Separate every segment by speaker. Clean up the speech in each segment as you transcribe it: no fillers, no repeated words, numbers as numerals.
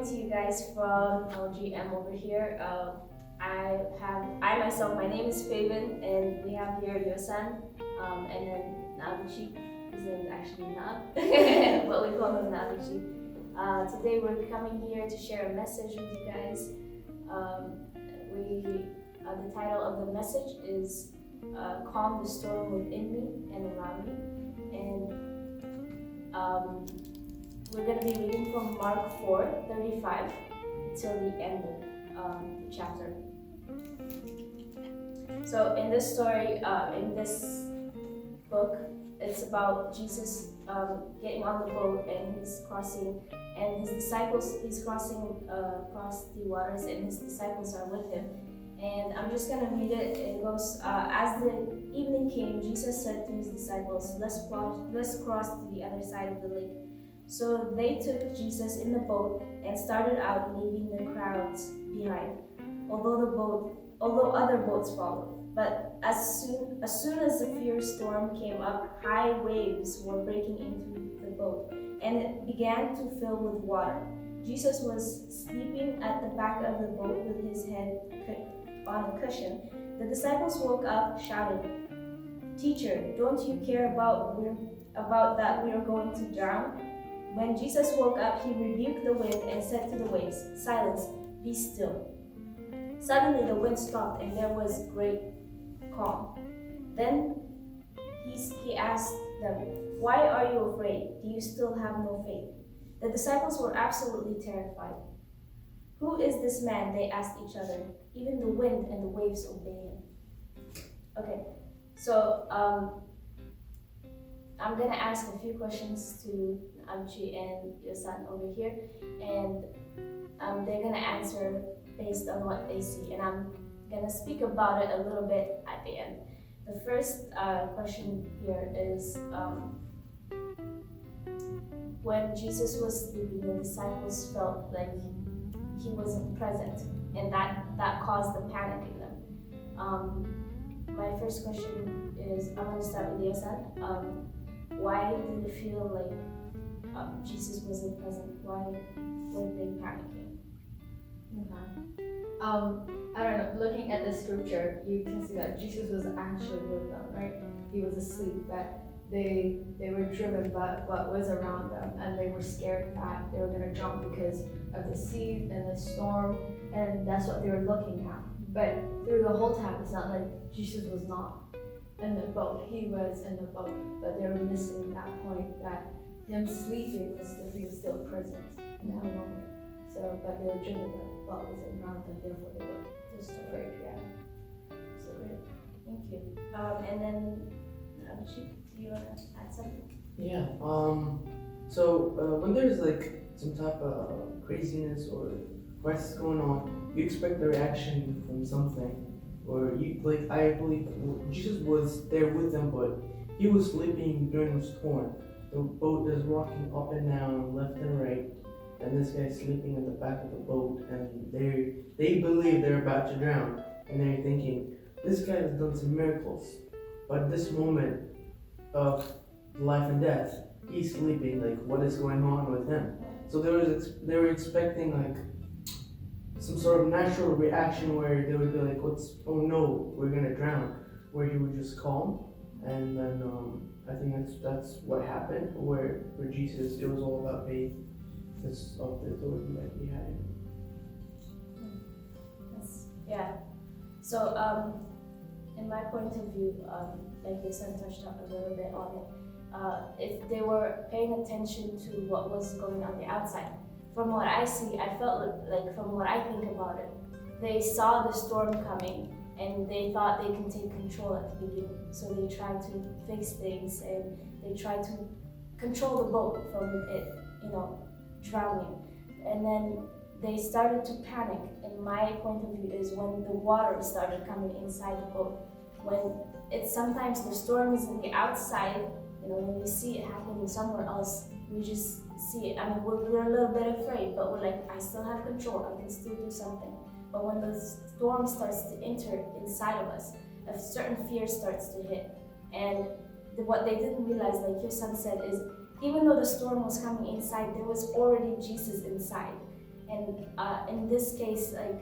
Speaker 1: to you guys from L.G.M over here. I myself, my name is Feiven, and we have here your son, and then Navichi. His name is actually Nav, but we call him Navichi. Today we're coming here to share a message with you guys. The title of the message is "Calm the Storm Within Me and Around Me," and we're going to be reading from Mark 4:35 till the end of the chapter. So in this story, in this book, it's about Jesus getting on the boat and he's crossing, and his disciples, he's crossing across the waters, and his disciples are with him. And I'm just going to read it. It goes, as the evening came, Jesus said to his disciples, let's cross to the other side of the lake. So they took Jesus in the boat and started out, leaving the crowds behind, although other boats followed. But as soon as the fierce storm came up, high waves were breaking into the boat, and it began to fill with water. Jesus was sleeping at the back of the boat with his head on a cushion. The disciples woke up, shouting, "Teacher, don't you care about that we are going to drown?" When Jesus woke up, he rebuked the wind and said to the waves, "Silence, be still." Suddenly the wind stopped and there was great calm. Then he asked them, "Why are you afraid? Do you still have no faith?" The disciples were absolutely terrified. "Who is this man?" they asked each other. "Even the wind and the waves obey him." Okay, so I'm gonna ask a few questions to Amchi and your son over here, and they're gonna answer based on what they see, and I'm gonna speak about it a little bit at the end. The first question here is when Jesus was sleeping, the disciples felt like he wasn't present, and that caused the panic in them. My first question is, I'm gonna start with your son. Why did it feel like Jesus wasn't present? Why were they panicking?
Speaker 2: I don't know, looking at the scripture, you can see that Jesus was actually with them, right? He was asleep, but they were driven by what was around them, and they were scared that they were going to drown because of the sea and the storm, and that's what they were looking at. But through the whole time, it's not like Jesus was not in the boat. He was in the boat, but they were missing that point that him sleeping was that he was still present in that moment. So, but they were driven by what was around them, therefore they were just afraid. Yeah.
Speaker 1: So great, thank you. And then Abhishek, do you want to add something?
Speaker 3: Yeah. So when there's like some type of craziness or crisis going on, you expect a reaction from something, or I believe Jesus was there with them, but he was sleeping during the storm. The boat is rocking up and down, left and right, and this guy's sleeping in the back of the boat, and they believe they're about to drown, and they're thinking, this guy has done some miracles, but this moment of life and death, he's sleeping, like what is going on with him? So they were expecting like some sort of natural reaction where they would be like, oh no, we're gonna drown, where he would just calm, and then I think that's what happened, where Jesus, it was all about faith, because of the authority that he had.
Speaker 1: Yeah. So in my point of view, like your son touched on a little bit on it, if they were paying attention to what was going on the outside, from what I see, I felt like from what I think about it, they saw the storm coming and they thought they can take control at the beginning. So they tried to fix things and they tried to control the boat from it, drowning. And then they started to panic. And my point of view is when the water started coming inside the boat. When sometimes the storm is in the outside, when we see it happening somewhere else, we just see it. I mean, we're a little bit afraid, but we're like, I still have control, I can still do something. But when the storm starts to enter inside of us, a certain fear starts to hit. And what they didn't realize, like your son said, is even though the storm was coming inside, there was already Jesus inside. And in this case, like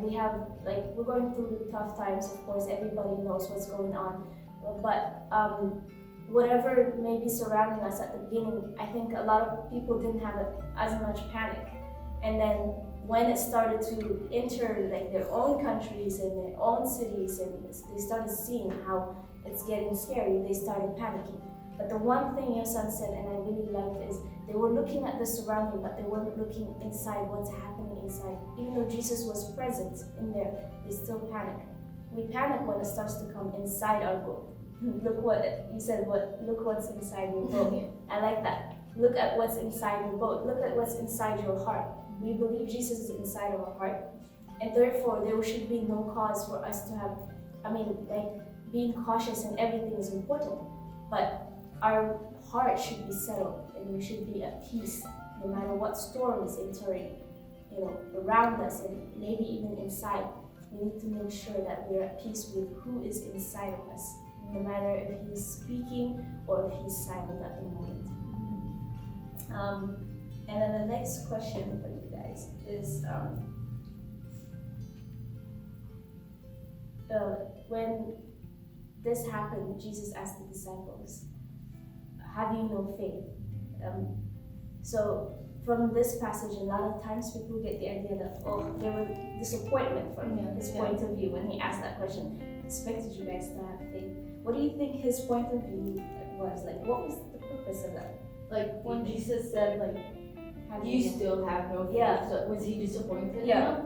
Speaker 1: we have, like we're going through tough times. Of course, everybody knows what's going on, but whatever may be surrounding us at the beginning, I think a lot of people didn't have as much panic. And then when it started to enter like their own countries and their own cities, and they started seeing how it's getting scary, they started panicking. But the one thing your son said, and I really liked, is they were looking at the surrounding, but they weren't looking inside what's happening inside. Even though Jesus was present in there, they still panic. We panic when it starts to come inside our boat. Look what you said. Look what's inside your boat. I like that. Look at what's inside your boat. Look at what's inside your heart. We believe Jesus is inside of our heart, and therefore there should be no cause for us to have. Like being cautious and everything is important, but our heart should be settled, and we should be at peace no matter what storm is entering, around us and maybe even inside. We need to make sure that we're at peace with who is inside of us, no matter if he's speaking or if he's silent at the moment. And then the next question for you guys is, when this happened, Jesus asked the disciples, have you no faith? So from this passage, a lot of times people get the idea that, there was disappointment from his point of view when he asked that question. Expected you guys to have faith. What do you think his point of view was? Like, what was the purpose of that?
Speaker 2: Like when Jesus said, like, you still have no faith.
Speaker 1: Yeah.
Speaker 2: So was he disappointed?
Speaker 1: Yeah.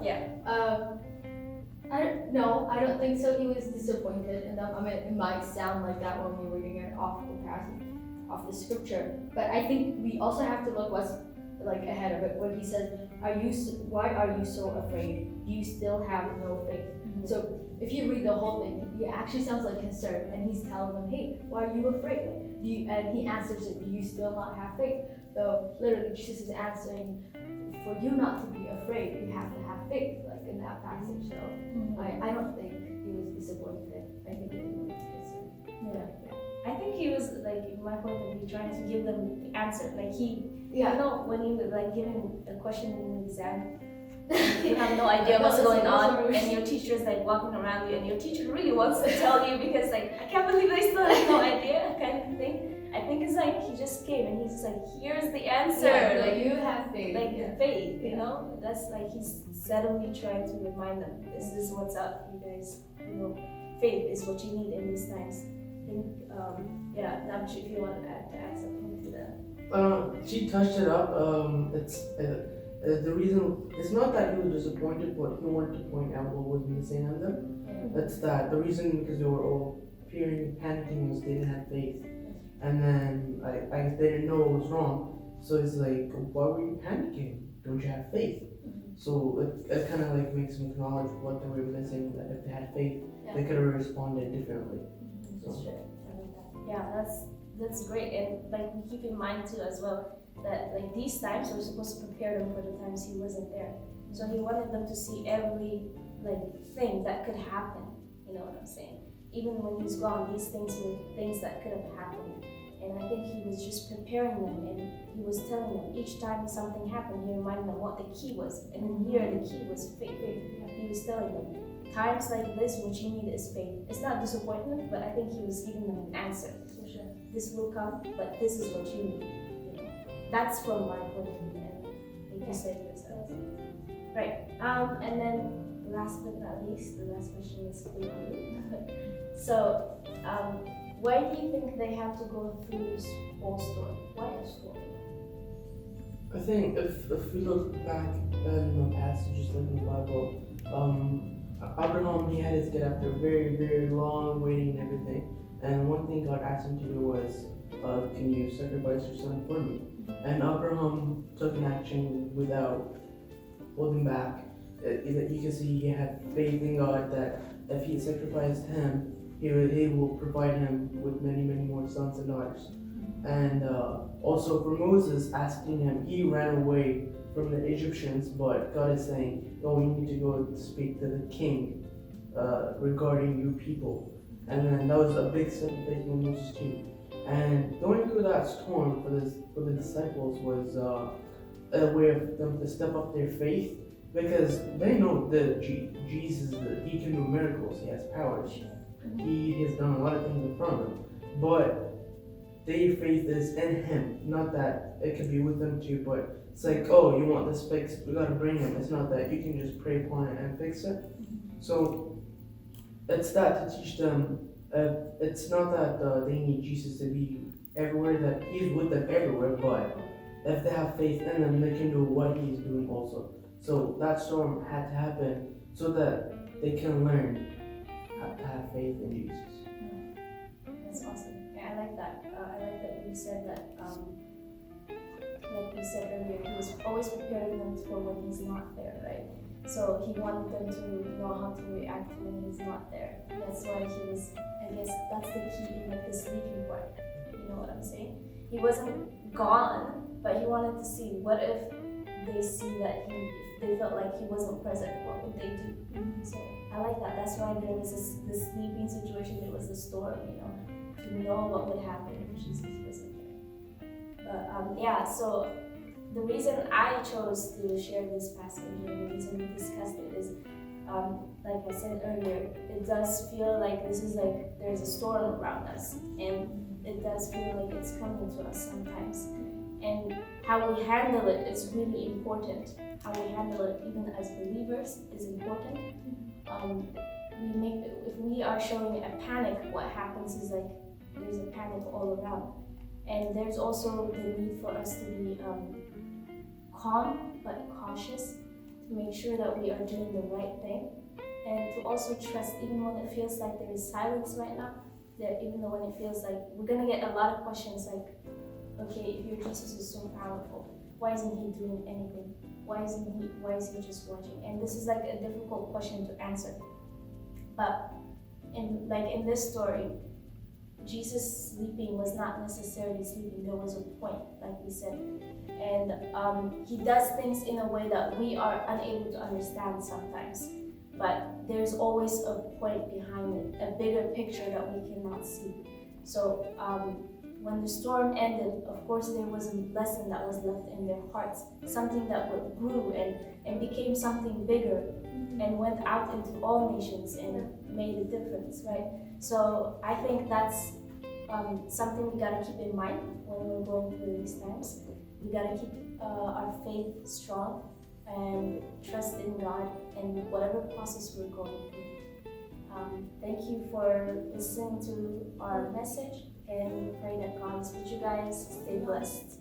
Speaker 2: I don't think so. He was disappointed in them. It might sound like that when we're reading it off the passage, off the scripture. But I think we also have to look what's like ahead of it when he says, why are you so afraid? Do you still have no faith? Mm-hmm. So if you read the whole thing, he actually sounds like concerned, and he's telling them, hey, why are you afraid? And he answers it, do you still not have faith? So literally Jesus is answering, for you not to be afraid, you have to have faith, like in that passage. So I don't think he was disappointed. I think he was concerned.
Speaker 1: Yeah. I think he was, like, in my point of view, trying to give them the answer. Like when you like giving a question in an exam, you have no idea what's going on, and your teacher's like walking around you, and your teacher really wants to tell you because, like, I can't believe they still have no idea, kind of thing. I think it's like he just came and he's just like, here's the answer.
Speaker 2: Yeah, like you have faith.
Speaker 1: Like faith, That's like he's suddenly trying to remind them, this is what's up, you guys. Faith is what you need in these times. I think, not sure if you want to add something to that.
Speaker 3: She touched it up. It's the reason. It's not that he was disappointed, but he wanted to point out what was missing in them. That's that. The reason because they were all fearing, panicking, was they didn't have faith, and then I guess they didn't know what was wrong. So it's like, why were you panicking? Don't you have faith? So it kind of like makes them acknowledge what they were missing. That if they had faith, they could have responded differently.
Speaker 1: That's true. Yeah, that's great, and like we keep in mind too as well that like these times we're supposed to prepare them for the times he wasn't there. So he wanted them to see every thing that could happen. You know what I'm saying? Even when he's gone, these things were things that could have happened. And I think he was just preparing them, and he was telling them each time something happened, he reminded them what the key was. And then here the key was faith. He was telling them, times like this, what you need is faith. It's not disappointment, but I think he was giving them an answer. For sure. This will come, but this is what you need. That's from my point of view, and like you said yourself. Right. And then last but not least, the last question is for you. So, why do you think they have to go through this whole story? Why a story?
Speaker 3: I think if we look back in the passages like in the Bible, Abraham, he had to get after very, very long waiting and everything. And one thing God asked him to do was, can you sacrifice your son for me? And Abraham took an action without holding back. You can see he had faith in God that if he sacrificed him, he will provide him with many, many more sons and daughters. And also for Moses asking him, he ran away from the Egyptians, but God is saying, no, you need to go speak to the king regarding your people. And then that was a big step of faith for Moses too. And going through that storm for the disciples was a way of them to step up their faith because they know that Jesus, he can do miracles, he has powers. He has done a lot of things in front of them. But their faith is in him, not that it could be with them too, but it's like, oh, you want this fixed, we gotta bring him. It's not that you can just pray upon it and fix it. So it's that to teach them, it's not that they need Jesus to be everywhere, that he's with them everywhere, but if they have faith in him, they can do what he's doing also. So that storm had to happen so that they can learn how to have faith in Jesus.
Speaker 1: That's awesome. Yeah, I like that. I like that you said that, like you said earlier, he was always preparing them for when he's not there, right? So he wanted them to know how to react when he's not there. That's why he was, I guess that's the key in like the sleeping part. You know what I'm saying? He wasn't gone, but he wanted to see what if they see that if they felt like he wasn't present, what would they do? So I like that. That's why there was the sleeping situation, there was the storm, to know what would happen if Jesus wasn't there. But yeah, so the reason I chose to share this passage and the reason we discussed it is, like I said earlier, it does feel like this is like there's a storm around us, and it does feel like it's coming to us sometimes. And how we handle it is really important. How we handle it, even as believers, is important. If we are showing a panic, what happens is like there's a panic all around, and there's also the need for us to be calm but cautious, to make sure that we are doing the right thing, and to also trust, even when it feels like there is silence right now. That even though when it feels like we're gonna get a lot of questions like, okay, if your Jesus is so powerful, why isn't he doing anything? Why is he just watching? And this is like a difficult question to answer. But in this story, Jesus sleeping was not necessarily sleeping. There was a point, like we said. And he does things in a way that we are unable to understand sometimes. But there's always a point behind it, a bigger picture that we cannot see. So when the storm ended, of course there was a lesson that was left in their hearts, something that grew and became something bigger and went out into all nations and made a difference, right? So I think that's something we gotta keep in mind when we're going through these times. We gotta keep our faith strong and trust in God in whatever process we're going through. Thank you for listening to our message, and we pray that God is with you guys. Stay blessed.